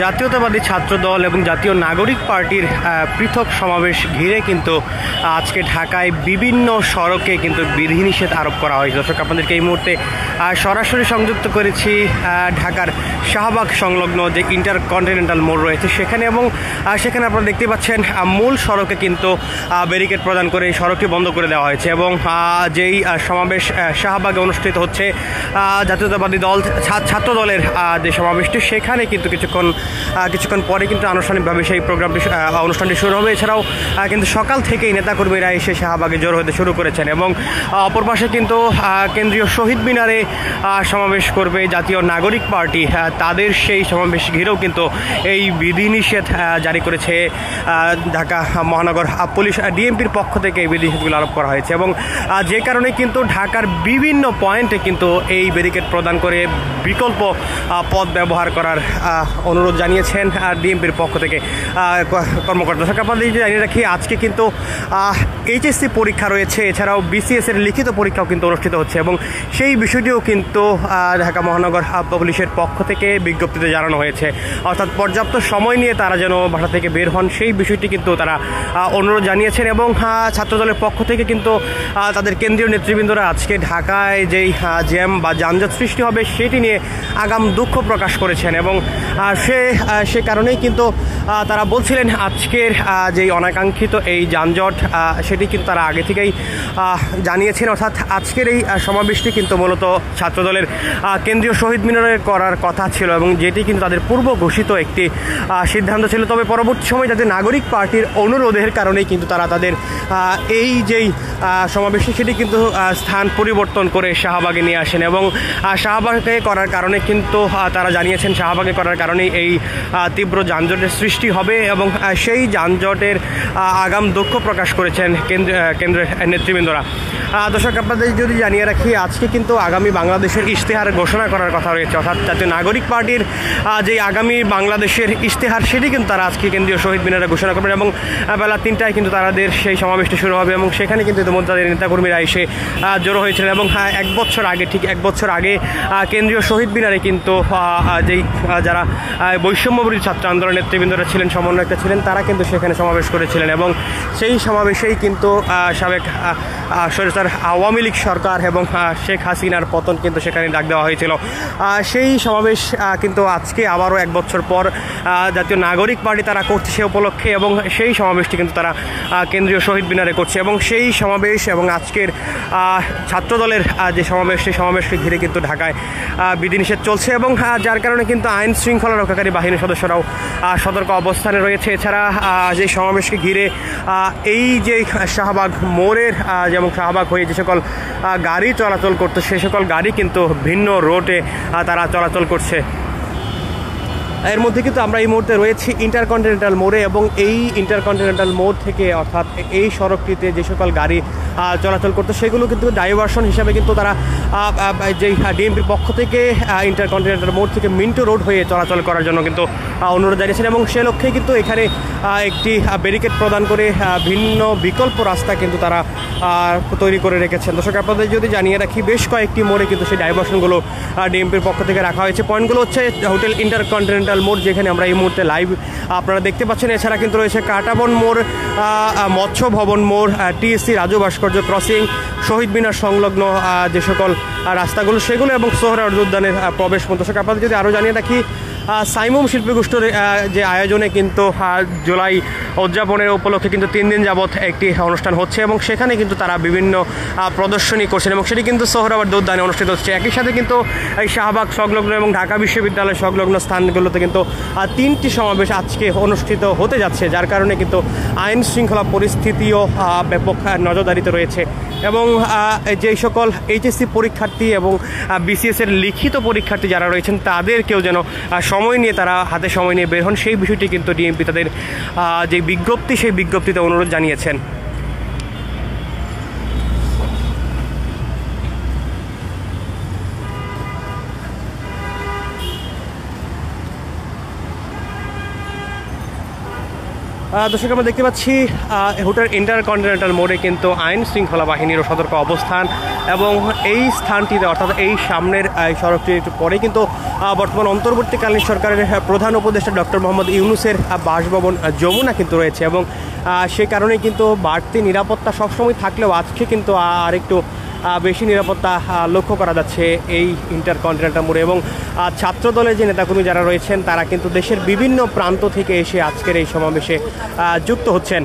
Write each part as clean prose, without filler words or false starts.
জাতীয়তাবাদী ছাত্র দল এবং জাতীয় নাগরিক পার্টির পৃথক সমাবেশ ঘিরে কিন্তু আজকে ঢাকায় বিভিন্ন সড়কে কিন্তু বিধিনিষেধ আরোপ করা হয়েছে। দর্শক, আপনাদেরকে এই মুহূর্তে সরাসরি সংযুক্ত করেছি ঢাকার শাহবাগ সংলগ্ন যে ইন্টারকন্টিনেন্টাল মোড় রয়েছে সেখানে, এবং সেখানে আপনারা দেখতে পাচ্ছেন মূল সড়কে কিন্তু ব্যারিকেড প্রদান করে এই সড়কটি বন্ধ করে দেওয়া হয়েছে। এবং যেই সমাবেশ শাহবাগে অনুষ্ঠিত হচ্ছে জাতীয়তাবাদী দল ছাত্র দলের যে সমাবেশটি, সেখানে কিন্তু কিছুক্ষণ পরে কিন্তু আনুষ্ঠানিকভাবে সেই অনুষ্ঠানটি শুরু হবে। এছাড়াও কিন্তু সকাল থেকেই নেতাকর্মীরা এসে শাহবাগে জড়ো হতে শুরু করেছেন, এবং অপর পাশে কিন্তু কেন্দ্রীয় শহীদ মিনারে সমাবেশ করবে জাতীয় নাগরিক পার্টি। তাদের সেই সমাবেশ ঘিরেও কিন্তু এই বিধিনিষেধ জারি করেছে ঢাকা মহানগর পুলিশ, ডিএমপির পক্ষ থেকে এই বিধিনিষেধগুলো আরোপ করা হয়েছে। এবং যে কারণে কিন্তু ঢাকার বিভিন্ন পয়েন্টে কিন্তু এই ব্যারিকেড প্রদান করে বিকল্প পথ ব্যবহার করার অনুরোধ জানিয়েছেন ডিএমপির পক্ষ থেকে কর্মকর্তা। আপনাদের জানিয়ে রাখি, আজকে কিন্তু এইচএসসি পরীক্ষা রয়েছে, এছাড়াও বিসিএস এর লিখিত পরীক্ষাও কিন্তু অনুষ্ঠিত হচ্ছে, এবং সেই বিষয়টিও কিন্তু ঢাকা মহানগর পুলিশের পক্ষ থেকে বিজ্ঞপ্তিতে জানানো হয়েছে। অর্থাৎ পর্যাপ্ত সময় নিয়ে তারা যেন বাসা থেকে বের হন, সেই বিষয়টি কিন্তু তারা অনুরোধ জানিয়েছেন। এবং ছাত্রদলের পক্ষ থেকে কিন্তু তাদের কেন্দ্রীয় নেতৃবৃন্দরা আজকে ঢাকায় যেই জ্যাম বা যানজট সৃষ্টি হবে সেটি নিয়ে আগাম দুঃখ প্রকাশ করেছেন। এবং সে কারণেই কিন্তু তারা বলছিলেন আজকের যেই অনাকাঙ্ক্ষিত এই যানজট সেটি কিন্তু তারা আগে থেকেই জানিয়েছেন। অর্থাৎ আজকের এই সমাবেশটি কিন্তু মূলত ছাত্রদলের কেন্দ্রীয় শহীদ মিনারে করার কথা ছিল, এবং যেটি কিন্তু তাদের পূর্ব ঘোষিত একটি সিদ্ধান্ত ছিল। তবে পরবর্তী সময় যাতে নাগরিক পার্টির অনুরোধের কারণেই কিন্তু তারা তাদের এই যেই সমাবেশটি সেটি কিন্তু স্থান পরিবর্তন করে শাহবাগে নিয়ে আসেন। এবং শাহবাগে করার কারণে কিন্তু তারা জানিয়েছেন শাহবাগে করার কারণেই এই তীব্র যানজটের সৃষ্টি হবে, এবং সেই যানজটের আগাম দুঃখ প্রকাশ করেছেন কেন্দ্রের নেতৃবৃন্দরা। দর্শক, আপনাদের যদি জানিয়ে রাখি, আজকে কিন্তু আগামী বাংলাদেশের ইশতেহার ঘোষণা করার কথা রয়েছে। অর্থাৎ জাতীয় নাগরিক পার্টির যে আগামী বাংলাদেশের ইশতেহার সেটি কিন্তু তারা আজকে কেন্দ্রীয় শহীদ মিনারে ঘোষণা করবেন, এবং বেলা 3টায় কিন্তু তাদের সেই সমাবেশটি শুরু হবে। এবং সেখানে কিন্তু ইতিমধ্যে তাদের নেতাকর্মীরা এসে জড়ো হয়েছিলেন। এবং ঠিক এক বছর আগে কেন্দ্রীয় শহীদ মিনারে কিন্তু যেই যারা বৈষম্যবিরোধী ছাত্র আন্দোলনের নেতৃবৃন্দরা ছিলেন, সমন্বয়করা ছিলেন, তারা কিন্তু সেখানে সমাবেশ করেছিলেন। এবং সেই সমাবেশেই কিন্তু সাবেক স্বৈরাচার আওয়ামী লীগ সরকার এবং শেখ হাসিনার পতন কিন্তু সেখানে ডাক দেওয়া হয়েছিল। সেই সমাবেশ কিন্তু আজকে আবারও 1 বছর পর জাতীয় নাগরিক পার্টি তারা করছে সে উপলক্ষে, এবং সেই সমাবেশটি কিন্তু তারা কেন্দ্রীয় শহীদ মিনারে করছে। এবং সেই সমাবেশ এবং আজকের ছাত্রদলের যে সমাবেশ, সেই সমাবেশকে ঘিরে কিন্তু ঢাকায় বিধিনিষেধ চলছে, এবং যার কারণে কিন্তু আইন শৃঙ্খলা রক্ষাকারী বাহিনীর সদস্যরাও সতর্ক অবস্থানে রয়েছে। এছাড়া যে সমাবেশকে ঘিরে এই যে শাহবাগ মোড়ের যেমন শাহবাগ হয়ে যে সকল গাড়ি চলাচল করতো, সে সকল গাড়ি কিন্তু ভিন্ন রোডে তারা চলাচল করছে। এর মধ্যে কিন্তু আমরা এই মুহূর্তে রয়েছি ইন্টারকন্টিনেন্টাল মোড়ে, এবং এই ইন্টারকন্টিনেন্টাল মোড় থেকে অর্থাৎ এই সড়কটিতে যে সকল গাড়ি চলাচল করতো সেগুলো কিন্তু ডাইভারশন হিসাবে কিন্তু তারা যেই ডিএমপির পক্ষ থেকে ইন্টারকন্টিনেন্টাল মোড় থেকে মিন্টো রোড হয়ে চলাচল করার জন্য কিন্তু অনুরোধ জানিয়েছেন। এবং সে লক্ষ্যে কিন্তু এখানে একটি ব্যারিকেড প্রদান করে ভিন্ন বিকল্প রাস্তা কিন্তু তারা তৈরি করে রেখেছেন। দর্শক, আপনাদের যদি জানিয়ে রাখি, বেশ কয়েকটি মোড়ে কিন্তু সেই ডাইভারশনগুলো ডিএমপির পক্ষ থেকে রাখা হয়েছে। পয়েন্টগুলো হচ্ছে হোটেল ইন্টারকন্টিনেন্টাল মোড়, যেখানে আমরা এই মুহূর্তে লাইভ আপনারা দেখতে পাচ্ছেন। এছাড়া কিন্তু রয়েছে কাটাবন মোড়, মৎস্য ভবন মোড়, টিএসসি রাজু ভাস্কর্য ক্রসিং, শহীদ মিনার সংলগ্ন যে সকল রাস্তাগুলো সেগুলো, এবং সোহরাওয়ার্দী উদ্যানের প্রবেশ পথ। দর্শক, আপনাদের যদি আরও জানিয়ে রাখি, সাইমুম শিল্পীগোষ্ঠীর যে আয়োজনে কিন্তু জুলাই উদযাপনের উপলক্ষে কিন্তু 3 দিন যাবৎ একটি অনুষ্ঠান হচ্ছে, এবং সেখানে কিন্তু তারা বিভিন্ন প্রদর্শনী করছেন, এবং সেটি কিন্তু সোহরাওয়ার্দী উদ্যানে অনুষ্ঠিত হচ্ছে। একই সাথে কিন্তু এই শাহবাগ সংলগ্ন এবং ঢাকা বিশ্ববিদ্যালয় সংলগ্ন স্থানগুলোতে কিন্তু 3টি সমাবেশ আজকে অনুষ্ঠিত হতে যাচ্ছে, যার কারণে কিন্তু আইন শৃঙ্খলা পরিস্থিতিও ব্যাপক নজরদারিতে রয়েছে। এবং যেই সকল এইচএসসি পরীক্ষার্থী এবং বিসিএস এর লিখিত পরীক্ষার্থী যারা রয়েছেন, তাদেরকেও যেন সময় নিয়ে তারা হাতে সময় নিয়ে বের হন, সেই বিষয়টি কিন্তু ডিএমপি তাদের যে বিজ্ঞপ্তি, সেই বিজ্ঞপ্তিতে অনুরোধ জানিয়েছেন। দর্শক আমরা দেখতে পাচ্ছি হুটার ইন্টারকন্টিনেন্টাল মোড়ে কিন্তু আইন শৃঙ্খলা বাহিনীরও সতর্ক অবস্থান এবং এই স্থানটিতে অর্থাৎ এই সামনের সড়কটি একটু পরে কিন্তু বর্তমান অন্তর্বর্তীকালীন সরকারের প্রধান উপদেষ্টা ডক্টর মোহাম্মদ ইউনূসের বাসভবন যমুনা কিন্তু রয়েছে এবং সে কারণে কিন্তু বাড়তি নিরাপত্তা সবসময় থাকলেও আজকে কিন্তু আরেকটু বেশি নিরাপত্তা লক্ষ্য করা যাচ্ছে এই ইন্টারকন্টিনেন্টাল মোড়ে এবং ছাত্রদলের যে নেতাকর্মী যারা রয়েছেন তারা কিন্তু দেশের বিভিন্ন প্রান্ত থেকে এসে আজকের এই সমাবেশে যুক্ত হচ্ছেন।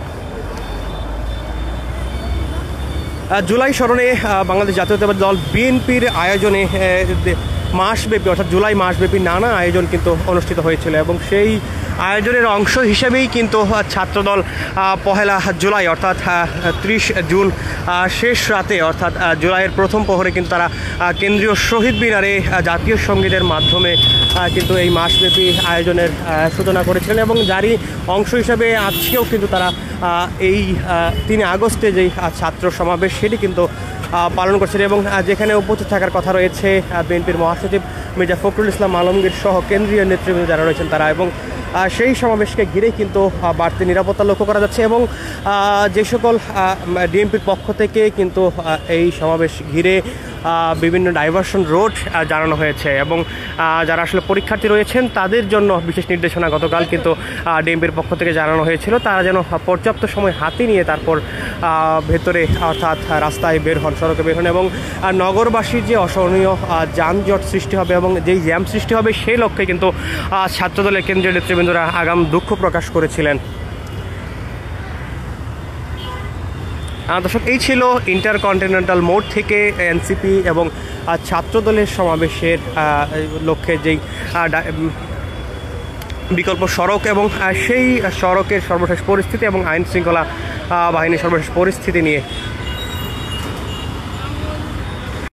জুলাই স্মরণে বাংলাদেশ জাতীয়তাবাদী দল বিএনপির আয়োজনে মাসব্যাপী অর্থাৎ জুলাই মাসব্যাপী নানা আয়োজন কিন্তু অনুষ্ঠিত হয়েছিল এবং সেই আয়োজনের অংশ হিসেবেই কিন্তু ছাত্রদল পহেলা জুলাই অর্থাৎ 30 জুন শেষ রাতে অর্থাৎ জুলাইয়ের প্রথম প্রহরে কিন্তু তারা কেন্দ্রীয় শহীদ মিনারে জাতীয় সঙ্গীতের মাধ্যমে কিন্তু এই মাসব্যাপী আয়োজনের সূচনা করেছিলেন এবং যারই অংশ হিসেবে আজকেও কিন্তু তারা এই 3 আগস্টে যেই ছাত্র সমাবেশ সেটি কিন্তু পালন করছেন এবং যেখানে উপস্থিত থাকার কথা রয়েছে বিএনপির মহাসচিব মির্জা ফখরুল ইসলাম আলমগীর সহ কেন্দ্রীয় নেতৃবৃন্দ যারা রয়েছেন তারা এবং সেই সমাবেশকে ঘিরেই কিন্তু বাড়তি নিরাপত্তা লক্ষ্য করা যাচ্ছে এবং যে সকল ডিএমপির পক্ষ থেকে কিন্তু এই সমাবেশ ঘিরে বিভিন্ন ডাইভারশন রোড জানানো হয়েছে এবং যারা আসলে পরীক্ষার্থী রয়েছেন তাদের জন্য বিশেষ নির্দেশনা গতকাল কিন্তু ডিএমপির পক্ষ থেকে জানানো হয়েছিল তারা যেন পর্যাপ্ত সময় হাতে নিয়ে তারপর ভেতরে অর্থাৎ রাস্তায় বের হন, সড়কে বের হন এবং নগরবাসীর যে অসহনীয় যানজট সৃষ্টি হবে এবং যেই জ্যাম সৃষ্টি হবে সেই লক্ষ্যে কিন্তু ছাত্রদলের কেন্দ্রীয় নেতৃবৃন্দরা আগাম দুঃখ প্রকাশ করেছিলেন। দর্শক এই ছিল ইন্টারকন্টিনেন্টাল মোড় থেকে এনসিপি এবং ছাত্রদলের সমাবেশের লক্ষ্যে যেই বিকল্প সড়ক এবং সেই সড়কের সর্বশেষ পরিস্থিতি এবং আইন শৃঙ্খলা বাহিনীর সর্বশেষ পরিস্থিতি নিয়ে